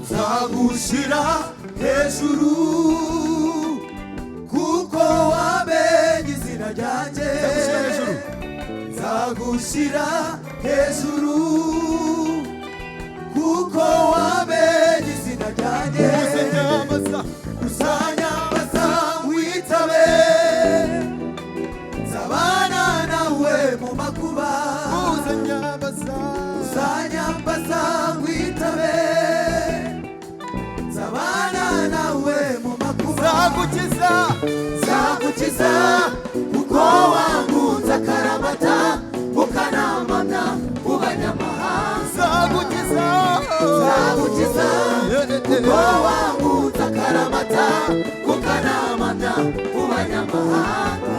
Zagushira hejuru kuko wamenye izina ryanjye. Zagushira hejuru kuko wamenye izina ryanjye. Uzanyambaza witabe, nzabana nawe mu makuba. Uzanyambaza witabe, nzabana nawe mu makuba. Zagukiza kuko wankunze akaramata ukanamamya mu banyamahanga. Zagukiza kuko wankunze akaramata ukanamamya mu banyamahanga.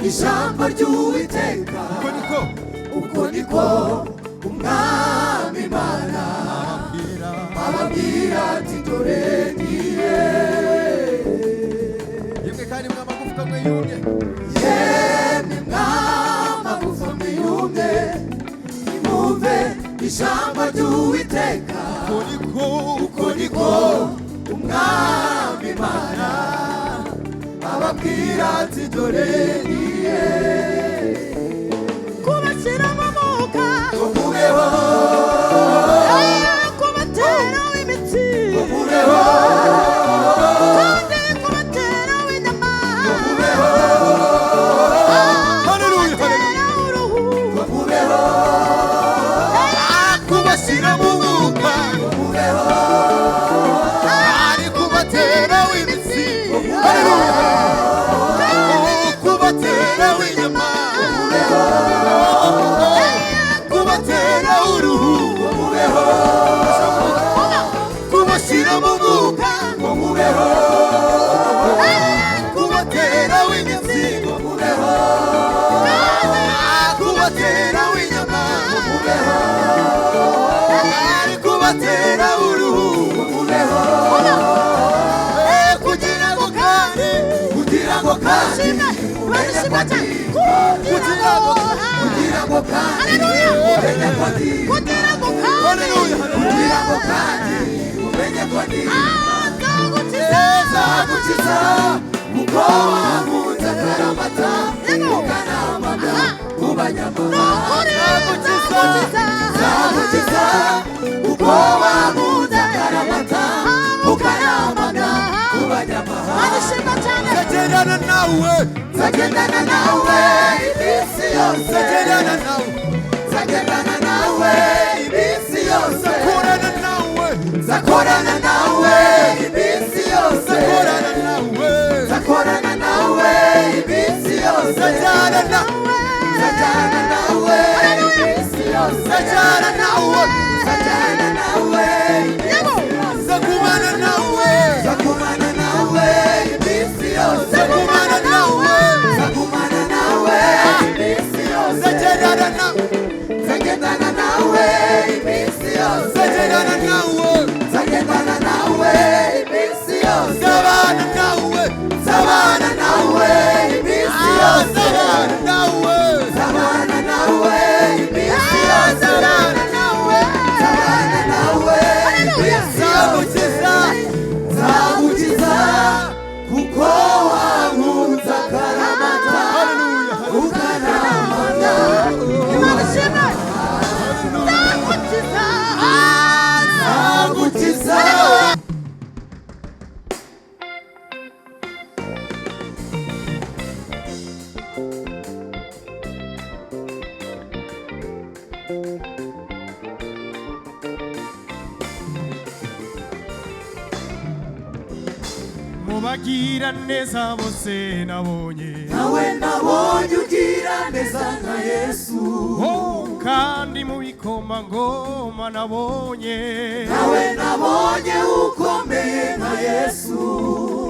Ijambo ry'Uwiteka, uko niko umwami Imana ababwira ati dore ngiye. Yemwe kandi mwamagufa mwe yumye, yemwe mwamagufa mwe yumye, nimwumve ijambo ry'Uwiteka, uko niko umwami Imana ababwira ati dore ngiye. Kubashyira mu mwuka umubeho, kubatera imitsi umubeho, kandi kubatera inyama umubeho. Kubatera uruhu umubeho, kubashyira mu mwuka umubeho, kandi kubatera imitsi umubeho. Kubatera w'inyama umubeho, kubatera uruhu umubeho, kubashyira mu mwuka umubeho, kubatera w'inyama umubeho, kubatera w'inyama umubeho, kubatera uruhu umubeho. Kugira ngo kandi kugira ngo kandi zagukiza kuko wankunze akaramata ukanamamya mu banyamahanga. Zagukiza kuko wankunze akaramata ukanamamya mu banyamahanga. Nzagendana nawe, nzagendana nawe iminsi yose, nzagendana nawe, nzagendana nawe iminsi yose, nzakorana nawe, nzakorana nawe iminsi yose, nzakorana nawe, nzakorana nawe iminsi yose, nzajyana nawe, nzajyana nawe iminsi yose, nzajyana nawe, nzajyana nawe iminsi yose, nzagumana nawe, nzagumana nawe iminsi yose, nzagumana nawe, nzagumana nawe iminsi yose, nzagendana nawe, nzagendana nawe iminsi yose, nzagendana nawe, nzagendana nawe iminsi yose, nzabana nawe, nzabana nawe iminsi yose, nzabana nawe, nzabana nawe mubagira neza bose nabonye nawe nabonye ugira neza nka Yesu kandi mu bikomangoma nabonye nawe nabonye ukomeye nka Yesu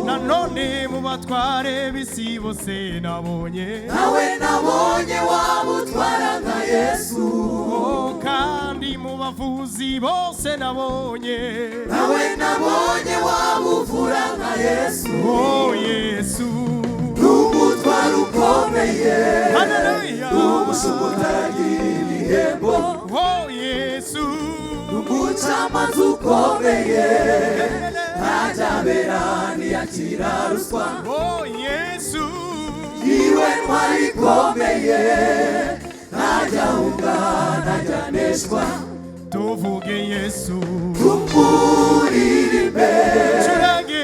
nanone mu batware b'isi bose nabonye nawe nabonye wabutwara nka Yesu kandi mu bavuzi bose nabonye nawe nabonye wabuvura nka Yesu Yesu n'umutwaro ukomeye haleluya n'umushumutagira ibihembo Yesu n'umucamanza ukomeye ntajyabera ntiyakira ruswa Yesu iwe ntwari ikomeye ntajyahunga ntajyaneshwa tuvuge Yesu tumuririmbe tucurange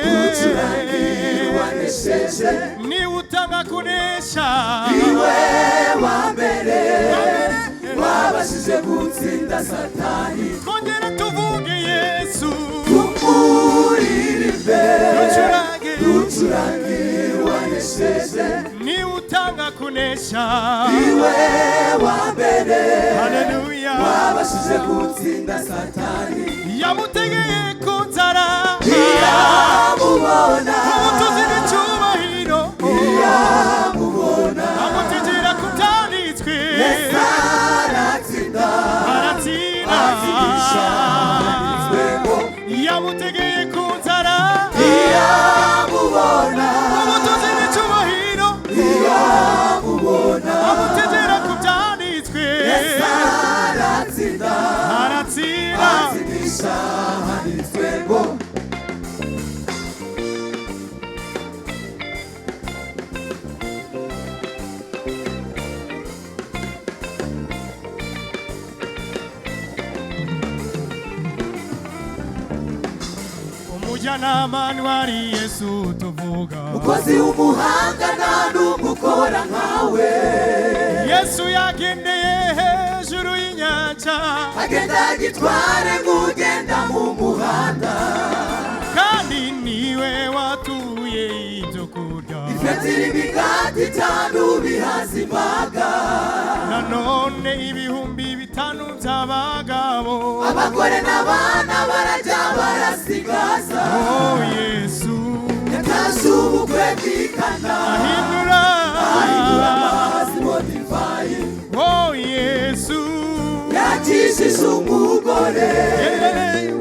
wanesheje ni utanga kunesha iwe wa mbere wabashije gutsinda Satani kongera tuvuge Yesu tumuririmbe tucurange wanesheje ni utanga kunesha iwe wa mbere haleluya wabashije gutsinda Satani yamutegeye ku nzara iyamubona ubutunzi n'icyubahiro iyamubona amutegera ku byanditswe aratsinda aratsinda yamutegeye ku nzara iyamubona ubutunzi n'icyubahiro iyamubona amutegera ku byanditswe aratsinda aratsinda atsindisha handitswe ngo umujyanama wari Yesu tuvuga umukozi w'umuhanga nta n'umukora nkawe Yesu yagendeye hejuru y'inyanja agenda gitware nk'ugenda mu muhanda kandi niwe watuye ibyo kurya ifetira imigati itanu bihaza imbaga nanone ibihumbi bitanu by'abagabo abagore n'abana barajya barasigaza Yesu yatashye ubukwe bw'ikana ahindura amazi mo divayi Yesu yakijije umugore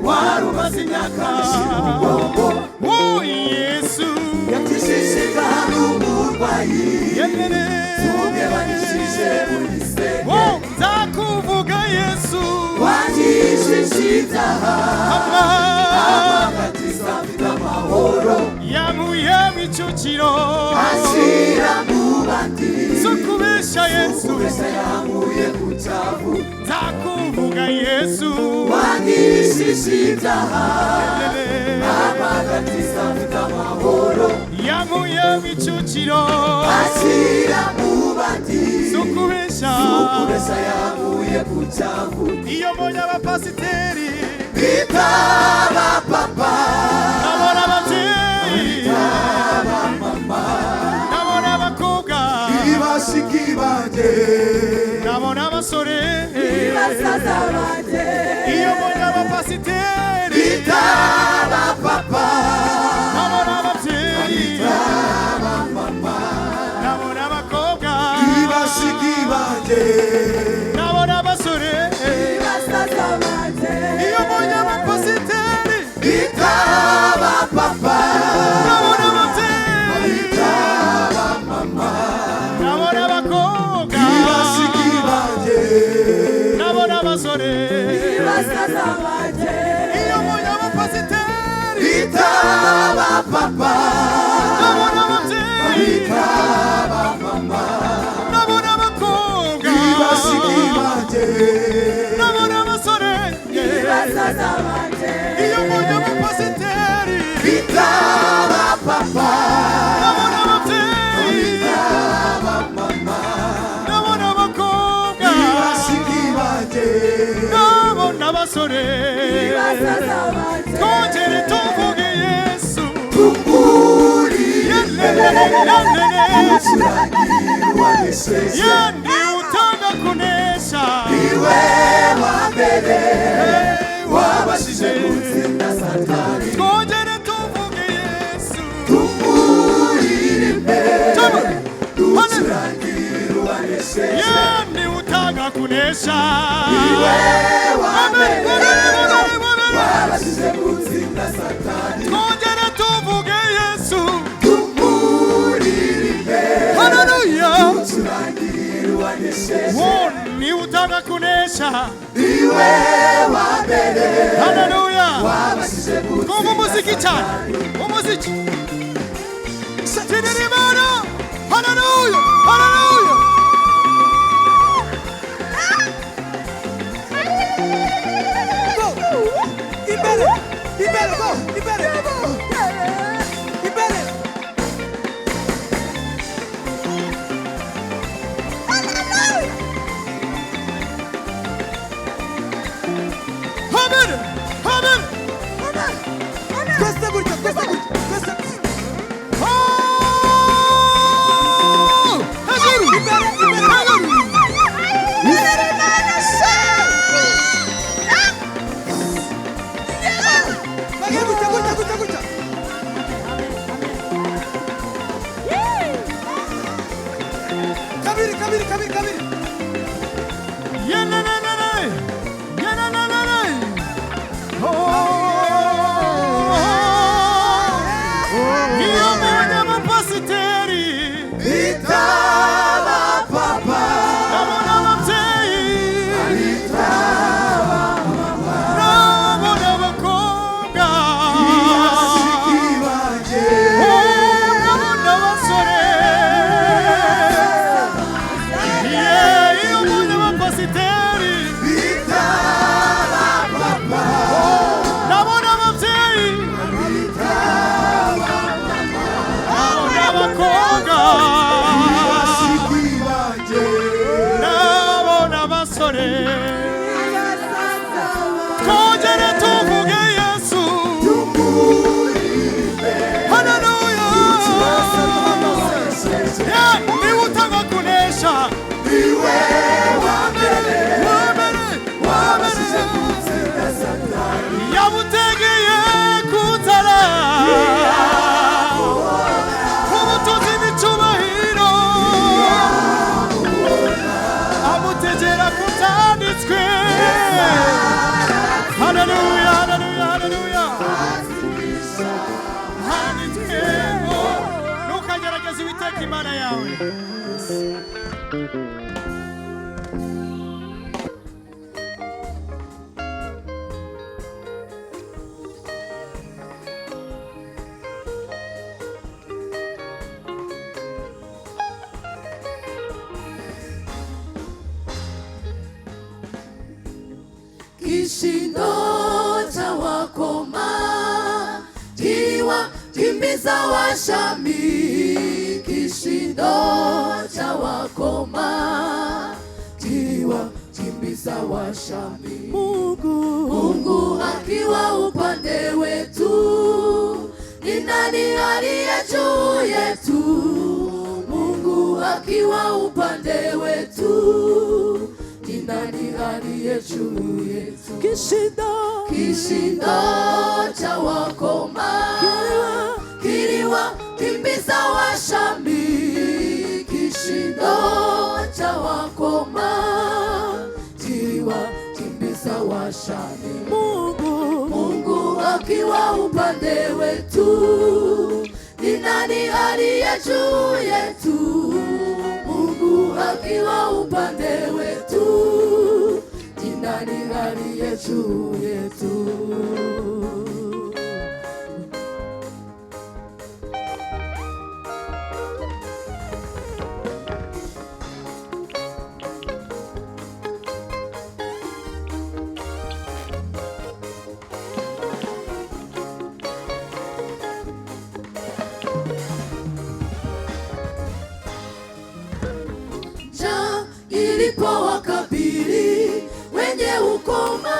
wari umaze imyaka ishira umugongo Yesu yakijije ingano umurwayi tumwe banyishije muri senge nzakuvuga Yesu wakijije ibyaha amagatiza afite amahoro yamuye mu icukiro ashyira mu bandi sukubesha Yesu kubesha yamuye ku cyavu nzakuvuga Yesu wakijije ibyaha amagatiza afite amahoro yamuye mu icukiro ashyira mu bandi sukubesha yamuye ku cyavu iyo mbonye abapasiteri bita abapapa ndabona ababyeyi abamama ndabona abakobwa ibashiki banjye ndabona abasore basaza banjye iyo mbonye abapasiteri bita abapapa ndabona ababyeyi abamama ndabona abakobwa ibashiki banjye ndabona abasore basaza banjye iyo mbonye abapasiteri bita abapapa ndabona ababyeyi abamama ndabona abakobwa ibashiki banjye ndabona abasore basaza banjye iyo mbonye abapasiteri bita abapapa ndabona ababyeyi abamama ndabona abakobwa ibashiki banjye ndabona abasore basaza banjye iyo mbonye abapasiteri bita abapapa ndabona ababyeyi abamama ndabona abakobwa ibashiki banjye n'abasore basaza banje twongere tuvuge Yesu yandi utanga kunesha iwe wa mbere wabashije gutsinda Satani twongere tuvuge Yesu tumuririmbe ducurangire uwanesheje yandi utanga kunesha iwe wa mbere wabashije gutsinda Satani twongere tuvuge Yesu tumuririmbe haleluya ducurangire uwanesheje ni utanga kunesha iwe wa mbere haleluya wabashije kumva umuziki cyane umuziki satinira Imana haleluya haleluya Imbere, imbere, go, imbere, imbere. amen amen Questa gurta, questa gurta, questa. hejuru Imbere, imbere. Vai, gurta, gurta, gurta, gurta. Kabiri, kabiri, kabiri, kabiri. iyo mbonye abapasiteri bitaba papa ndabona ababyeyi ndabona abakobwa ibanje ndabona abasore iyo mbonye abapasiteri bitaba papa ndabona ababyeyi ndabona abakobwa ibanje ndabona abasore twongere tuvuge Yesu haleluya niwe utanga kunesha iwe wa mbere wabere gutsinda Satani yamutegeye kutara ubutunzi n'icyubahiro amutegera kutanditswe haleluya haleluya haleluya handitswe ngo ntukagerageze Uwiteka Imana yawe kishindo cha wakoma kiwa kimbiza washami kishindo cha wakoma kiwa kimbiza washami Mungu akiwa upande wetu ni nani aliye juu yetu Mungu akiwa upande wetu ni nani aliye juu yetu kishindo cha wakoma kiliwa kimbiza washami kishindo cha wakoma kiliwa kimbiza washami Mungu akiwa upande wetu ni nani aliye juu yetu Mungu akiwa upande wetu ni nani aliye juu yetu ilipowakabili wenye ukoma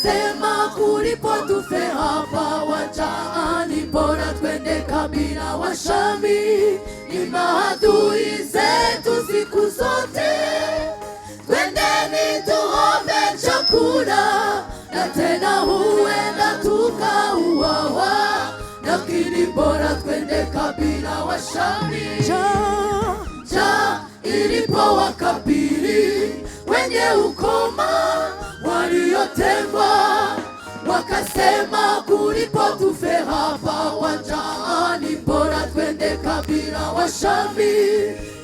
wakasema kulipo tufe hapa wanjaani, bora twende kabila wa Shami. Ni maadui zetu siku zote, twendeni tuombe chakula, na tena huenda tukauawa, lakini bora twende kabila wa Shami. Njaa ilipowakabili wenye ukoma waliotengwa, wakasema kulipo tufe hapa wanjaani, bora twende kabila wa Shami.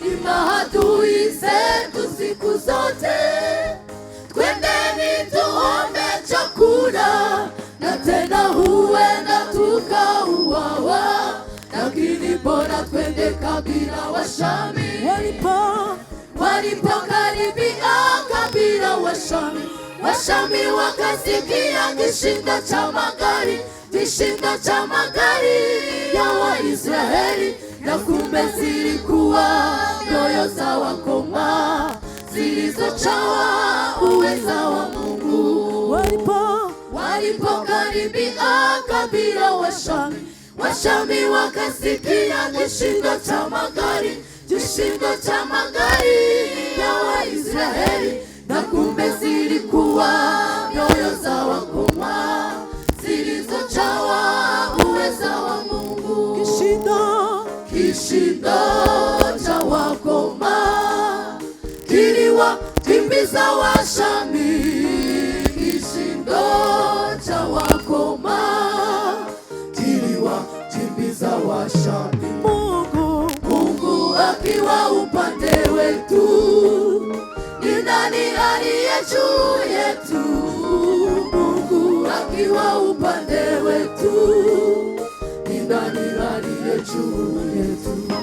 Ni maadui zetu siku zote, twendeni tuombe chakula, na tena huenda tukauawa, lakini bora twende kabila wa Shami. Walipokaribia kabila wa Shami, Washami wakasikia kishindo cha magari ya Waisraeli, na kumbe zilikuwa nyoyo za wakoma zilizochawa uweza wa Mungu. Walipokaribia kabila wa Shami, Washami wakasikia kishindo cha magari ya Waisraeli, na kumbe zilikuwa nyoyo za wakoma zilizochawa uweza wa Mungu. Kishindo cha wakoma kiliwakimbiza Washami. Kishindo cha wakoma kiliwakimbiza Washami. Mungu akiwa upande wetu, ni nani aliye juu yetu? Mungu akiwa upande wetu, ni nani aliye juu yetu?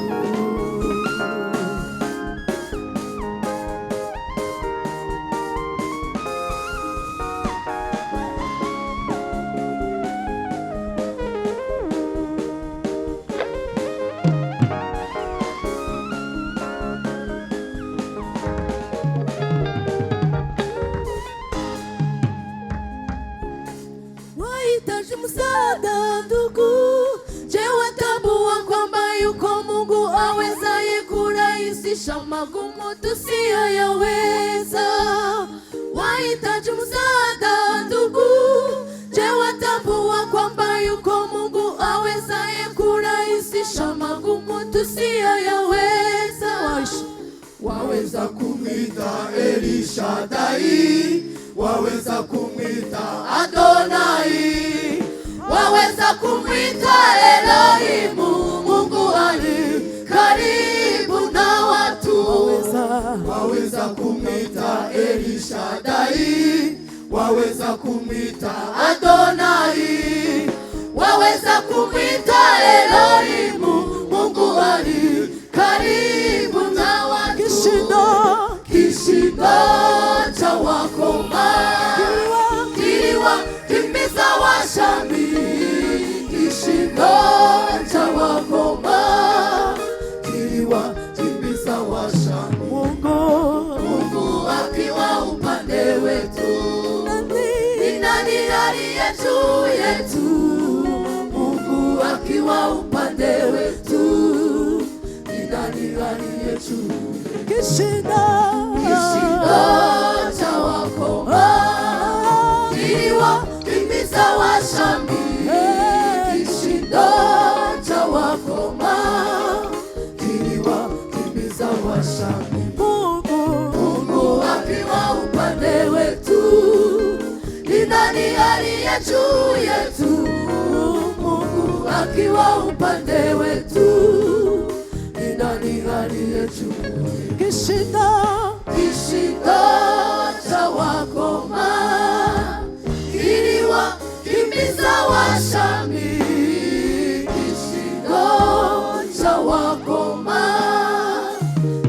Wahitaji msaada ndugu, je, watambua kwamba yuko Mungu awezaye kurahisisha magumu tusiyoyaweza? Wahitaji msaada ndugu, je, watambua kwamba yuko Mungu awezaye kurahisisha magumu tusiyoyaweza? Waweza kumwita Elishadai, waweza kumwita Adonai, waweza kumwita Elohimu, Mungu ali karibu na watu. Waweza kumwita Elishadai, waweza kumwita Adonai, waweza kumwita Elohimu, Mungu ali karibu na watu. Kishindo cha wakoma kiliwakimbiza Washami. Kishindo cha wakoma kiliwakimbiza Washami. Mungu akiwa upande wetu, ni nani aliye juu yetu? Mungu akiwa upande wetu, ni nani aliye juu? Kishindo cha wakoma kiliwakimbiza Washami. Kishindo cha wakoma kiliwakimbiza Washami. Mungu akiwa upande wetu, ni nani aliye juu yetu? Mungu akiwa upande wetu, ni nani aliye juu? Kishindo cha wakoma kiliwakimbiza Washami. Kishindo cha wakoma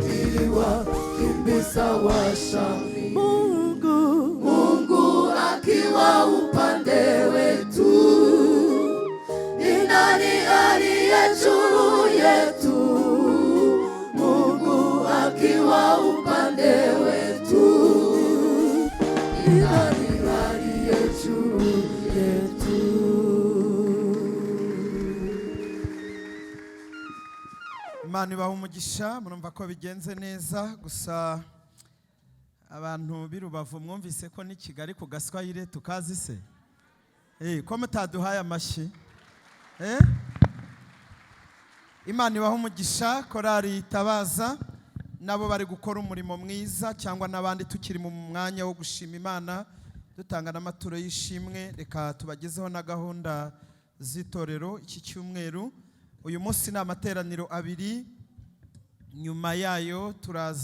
kiliwakimbiza Washami. Mungu akiwa upande wetu, ni nani aliye juu yetu? Mungu akiwa upande wetu, ni nani aliye juu? Imana ibaha umugisha, murumva ko bigenze neza, gusa abantu b'irubavu mwumvise ko ni Kigali ku Gaswahili tukazi se? Ko mutaduhaye amashyi? Imana ibaha umugisha, korari Itabaza nabo bari gukora umurimo mwiza, cyangwa n'abandi tukiri mu mwanya wo gushima Imana dutanga n'amaturo y'ishimwe. Reka tubagezeho na gahunda z'itorero iki cyumweru. Uyu munsi ni amateraniro abiri, nyuma yayo turaza